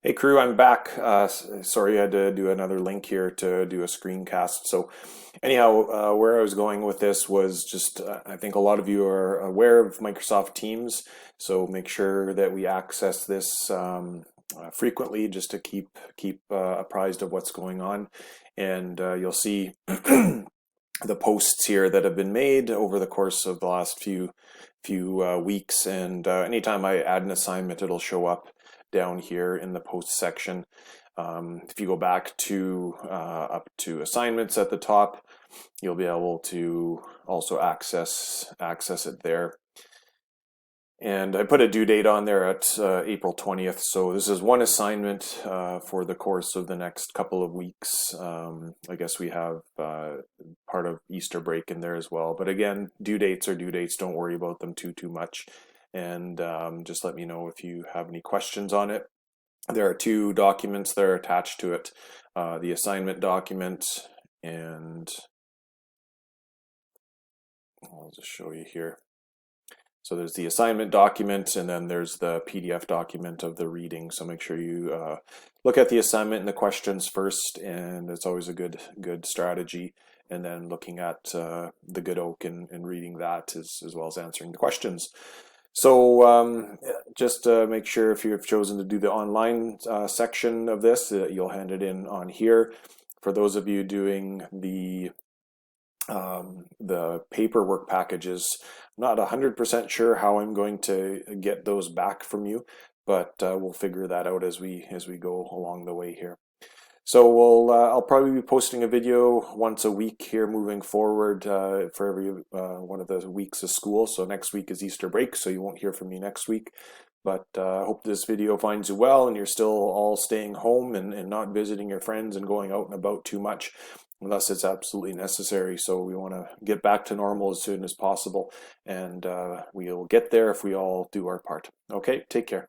Hey crew, I'm back. Sorry, I had to do another link here to do a screencast. So, anyhow, where I was going with this was just I think a lot of you are aware of Microsoft Teams, so make sure that we access this frequently just to keep apprised of what's going on. And you'll see the posts here that have been made over the course of the last few weeks. And anytime I add an assignment, it'll show up down here in the post section. If you go back to up to assignments at the top, you'll be able to also access it there. And I put a due date on there at April 20th. So this is one assignment for the course of the next couple of weeks. I guess we have part of Easter break in there as well. But again, due dates are due dates. Don't worry about them too much. And just let me know if you have any questions on it. There are two documents that are attached to it, the assignment document, and I'll just show you here. So there's the assignment document, and then there's the PDF document of the reading. So make sure you look at the assignment and the questions first, and it's always a good strategy. And then looking at the Good Oak and reading that as well as answering the questions. So just make sure if you've chosen to do the online section of this, you'll hand it in on here. For those of you doing the paperwork packages, I'm not 100% sure how I'm going to get those back from you, but we'll figure that out as we go along the way here. So I'll probably be posting a video once a week here moving forward for every one of the weeks of school. So next week is Easter break, so you won't hear from me next week. But I hope this video finds you well and you're still all staying home and not visiting your friends and going out and about too much unless it's absolutely necessary. So we want to get back to normal as soon as possible, and we'll get there if we all do our part. Okay, take care.